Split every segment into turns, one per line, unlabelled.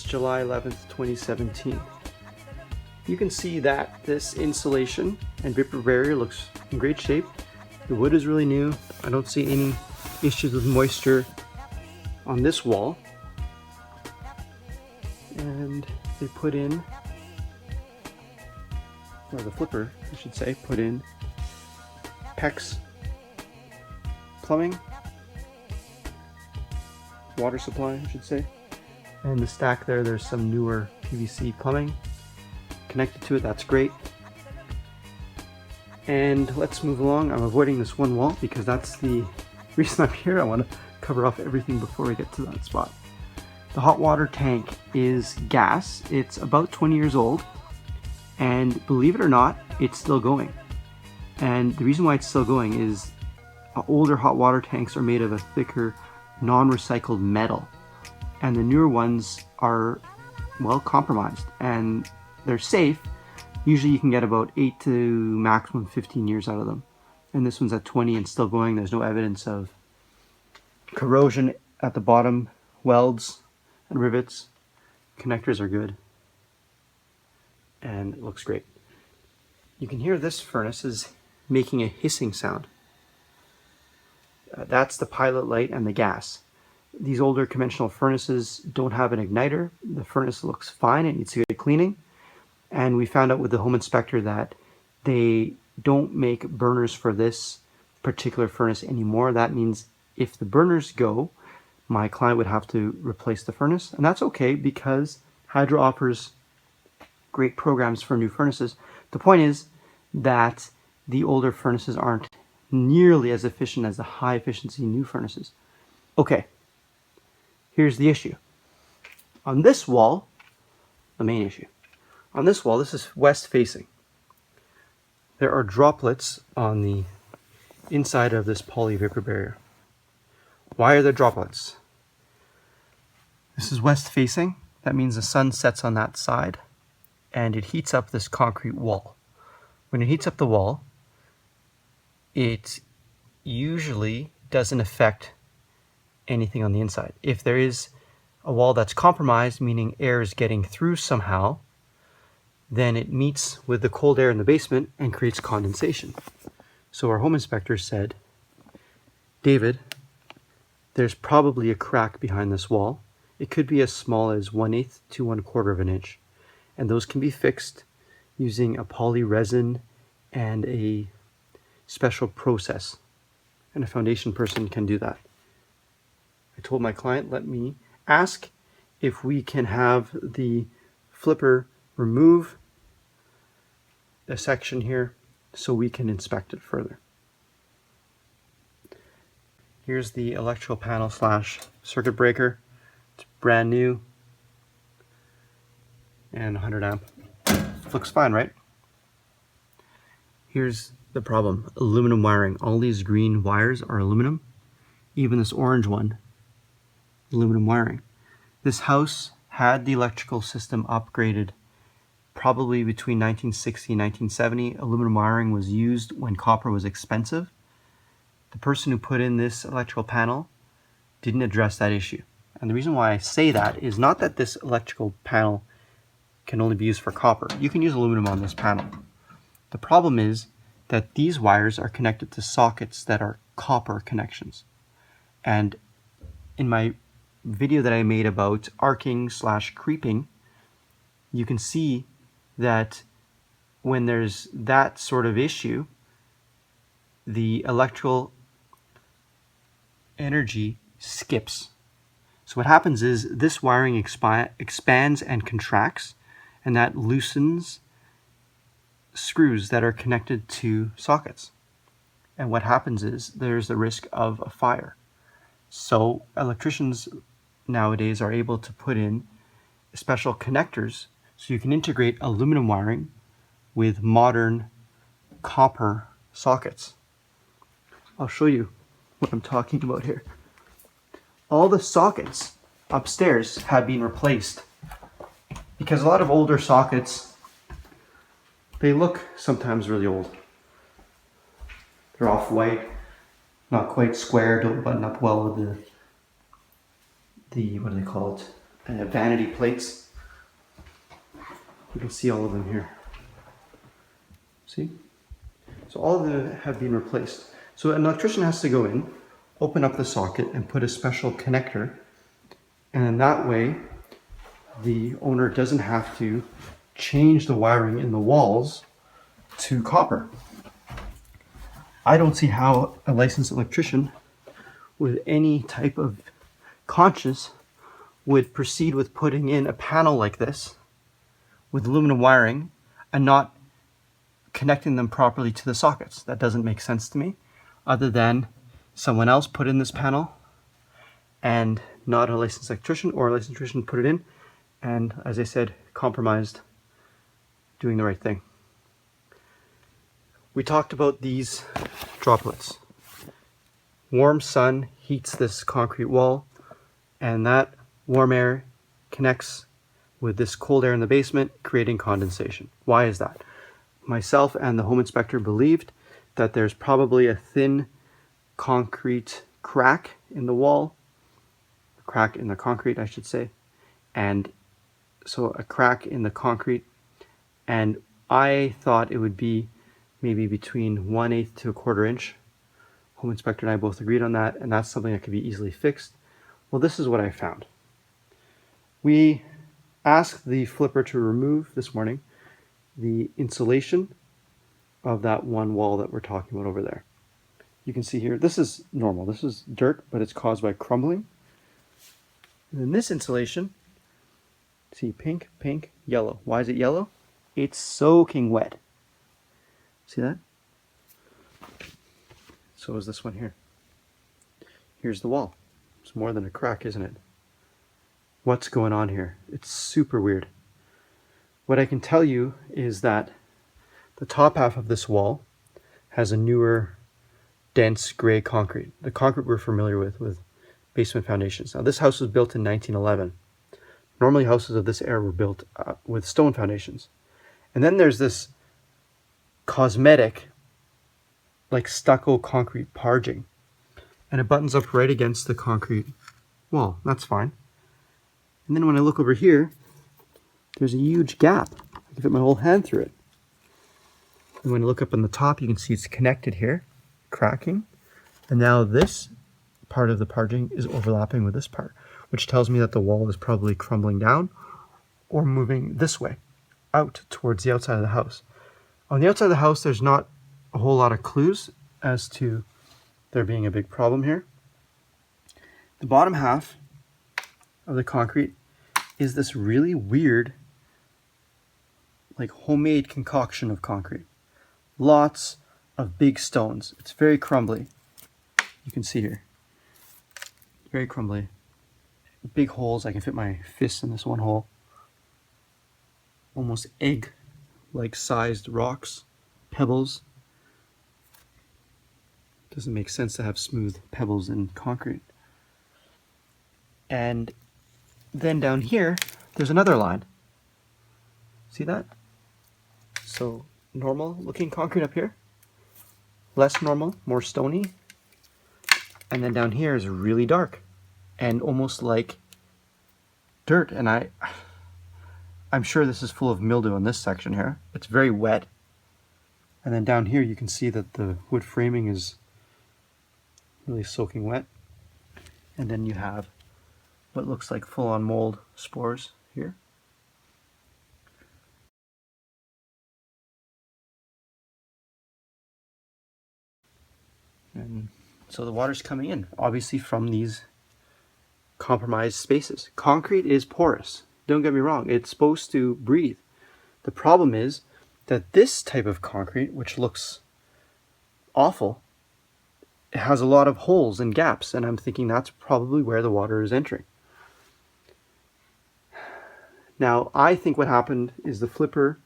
July 11th, 2017. You can see that this insulation and vapor barrier looks in great shape. The wood is really new. I don't see any issues with moisture on this wall. And they put in, or the flipper, I should say, put in PEX plumbing, water supply, I should say. And the stack there's some newer PVC plumbing connected to it. That's great. And let's move along. I'm avoiding this one wall because that's the reason I'm here. I want to cover off everything before we get to that spot. The hot water tank is gas. It's about 20 years old, and believe it or not, it's still going. And the reason why it's still going is older hot water tanks are made of a thicker, non-recycled metal. And the newer ones are, well, compromised, and they're safe. Usually you can get about 8 to maximum 15 years out of them. And this one's at 20 and still going. There's no evidence of corrosion at the bottom, welds and rivets. Connectors are good. And it looks great. You can hear this furnace is making a hissing sound. That's the pilot light and the gas. These older conventional furnaces don't have an igniter. The furnace looks fine. It needs a good cleaning. And we found out with the home inspector that they don't make burners for this particular furnace anymore. That means if the burners go, my client would have to replace the furnace. And that's okay because Hydro offers great programs for new furnaces. The point is that the older furnaces aren't nearly as efficient as the high efficiency new furnaces. Okay. Here's the issue. On this wall, the main issue. On this wall, this is west facing. There are droplets on the inside of this poly vapor barrier. Why are there droplets? This is west facing. That means the sun sets on that side and it heats up this concrete wall. When it heats up the wall, it usually doesn't affect anything on the inside. If there is a wall that's compromised, meaning air is getting through somehow, then it meets with the cold air in the basement and creates condensation. So our home inspector said, David, there's probably a crack behind this wall. It could be as small as 1/8 to 1/4 of an inch. And those can be fixed using a poly resin and a special process. And a foundation person can do that. I told my client, let me ask if we can have the flipper remove a section here so we can inspect it further. Here's the electrical panel slash circuit breaker. It's brand new and 100 amp. Looks fine, right? Here's the problem. Aluminum wiring. All these green wires are aluminum. Even this orange one, aluminum wiring. This house had the electrical system upgraded probably between 1960 and 1970. Aluminum wiring was used when copper was expensive. The person who put in this electrical panel didn't address that issue. And the reason why I say that is not that this electrical panel can only be used for copper. You can use aluminum on this panel. The problem is that these wires are connected to sockets that are copper connections. And in my video that I made about arcing slash creeping, you can see that when there's that sort of issue, the electrical energy skips. So what happens is this wiring expands and contracts, and that loosens screws that are connected to sockets. And what happens is there's the risk of a fire. So electricians nowadays are able to put in special connectors so you can integrate aluminum wiring with modern copper sockets. I'll show you what I'm talking about here. All the sockets upstairs have been replaced because a lot of older sockets, they look sometimes really old. They're off-white, not quite square, don't button up well with the what do they call it? Vanity plates. You can see all of them here. See? So all of them have been replaced. So an electrician has to go in, open up the socket and put a special connector, and in that way the owner doesn't have to change the wiring in the walls to copper. I don't see how a licensed electrician with any type of conscience would proceed with putting in a panel like this with aluminum wiring and not connecting them properly to the sockets. That doesn't make sense to me, other than someone else put in this panel and not a licensed electrician, or a licensed electrician put it in and, as I said, compromised doing the right thing. We talked about these droplets. Warm sun heats this concrete wall, and that warm air connects with this cold air in the basement, creating condensation. Why is that? Myself and the home inspector believed that there's probably a thin concrete crack in the wall, crack in the concrete, I should say, and so a crack in the concrete, and I thought it would be maybe between 1/8 to 1/4 inch. Home inspector and I both agreed on that, and that's something that could be easily fixed. Well, this is what I found. We asked the flipper to remove this morning the insulation of that one wall that we're talking about over there. You can see here, this is normal. This is dirt, but it's caused by crumbling. And then this insulation, see, pink, pink, yellow. Why is it yellow? It's soaking wet. See that? So is this one here. Here's the wall. It's more than a crack, isn't it? What's going on here? It's super weird. What I can tell you is that the top half of this wall has a newer, dense gray concrete. The concrete we're familiar with basement foundations. Now, this house was built in 1911. Normally, houses of this era were built with stone foundations. And then there's this cosmetic, like stucco concrete parging. And it buttons up right against the concrete wall. That's fine. And then when I look over here, there's a huge gap. I can fit my whole hand through it. And when I look up on the top, you can see it's connected here, cracking. And now this part of the parging is overlapping with this part, which tells me that the wall is probably crumbling down or moving this way, out towards the outside of the house. On the outside of the house, there's not a whole lot of clues as to there being a big problem here. The bottom half of the concrete is this really weird, like homemade concoction of concrete. Lots of big stones. It's very crumbly. You can see here. Very crumbly. Big holes. I can fit my fist in this one hole. Almost egg-like sized rocks, pebbles. Doesn't make sense to have smooth pebbles in concrete. And then down here, there's another line. See that? So normal looking concrete up here, less normal, more stony, and then down here is really dark and almost like dirt. And I'm sure this is full of mildew in this section here. It's very wet. And then down here you can see that the wood framing is really soaking wet. And then you have what looks like full-on mold spores here. And So the water's coming in, obviously from these compromised spaces. Concrete is porous. Don't get me wrong, it's supposed to breathe. The problem is that this type of concrete, which looks awful, it has a lot of holes and gaps, and I'm thinking that's probably where the water is entering. Now, I think what happened is the flipper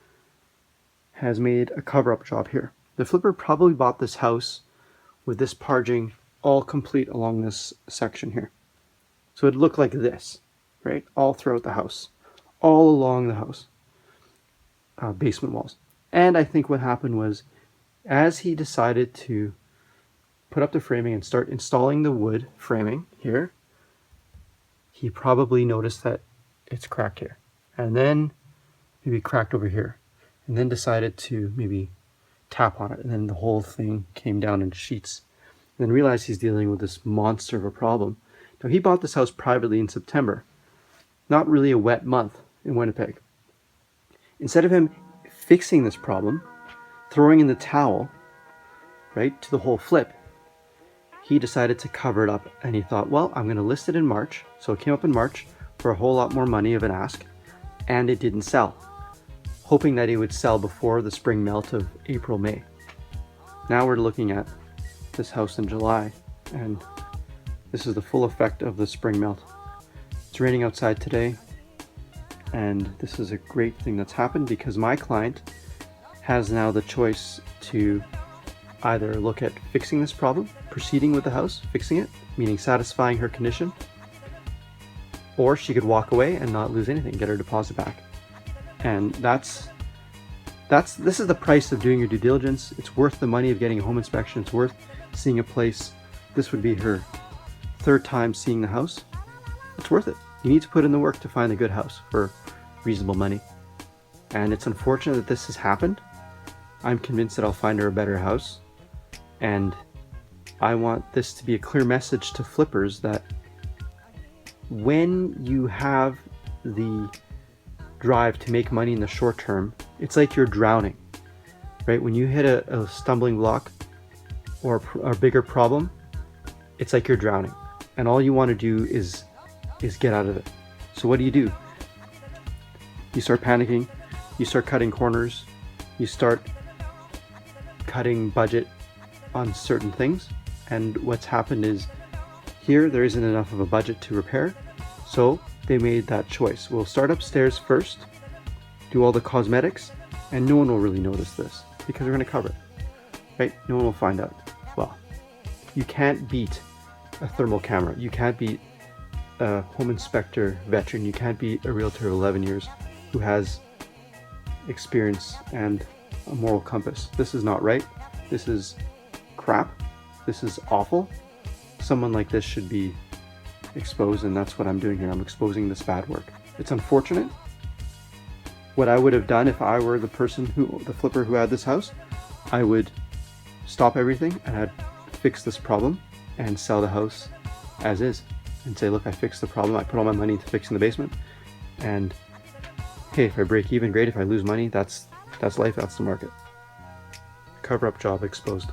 has made a cover-up job here. The flipper probably bought this house with this parging all complete along this section here. So it looked like this, right? All throughout the house, all along the house, basement walls. And I think what happened was, as he decided to put up the framing and start installing the wood framing here, he probably noticed that it's cracked here, and then maybe cracked over here, and then decided to maybe tap on it, and then the whole thing came down into sheets. And then realized he's dealing with this monster of a problem. Now, he bought this house privately in September, not really a wet month in Winnipeg. Instead of him fixing this problem, throwing in the towel, right, to the whole flip, he decided to cover it up, and he thought, well, I'm going to list it in March. So it came up in March for a whole lot more money of an ask, and it didn't sell, hoping that it would sell before the spring melt of April, May. Now we're looking at this house in July, and this is the full effect of the spring melt. It's raining outside today, and this is a great thing that's happened because my client has now the choice to either look at fixing this problem, proceeding with the house, fixing it, meaning satisfying her condition, or she could walk away and not lose anything, get her deposit back. And this is the price of doing your due diligence. It's worth the money of getting a home inspection. It's worth seeing a place. This would be her third time seeing the house. It's worth it. You need to put in the work to find a good house for reasonable money. And it's unfortunate that this has happened. I'm convinced that I'll find her a better house. And I want this to be a clear message to flippers that when you have the drive to make money in the short term, it's like you're drowning, right? When you hit a stumbling block or a bigger problem, it's like you're drowning, and all you want to do is get out of it. So what do? You start panicking, you start cutting corners, you start cutting budget on certain things, and what's happened is here there isn't enough of a budget to repair, so they made that choice. We'll start upstairs first, do all the cosmetics, and no one will really notice this because we're going to cover it, right? No one will find out. Well, you can't beat a thermal camera. You can't beat a home inspector veteran. You can't beat a realtor of 11 years who has experience and a moral compass. This is not right. This is crap. This is awful. Someone like this should be exposed, and that's what I'm doing here. I'm exposing this bad work. It's unfortunate. What I would have done if I were the flipper who had this house, I would stop everything and I'd fix this problem and sell the house as is and say, look, I fixed the problem. I put all my money into fixing the basement, and hey, if I break even, great. If I lose money, that's life. That's the market. Cover-up job exposed.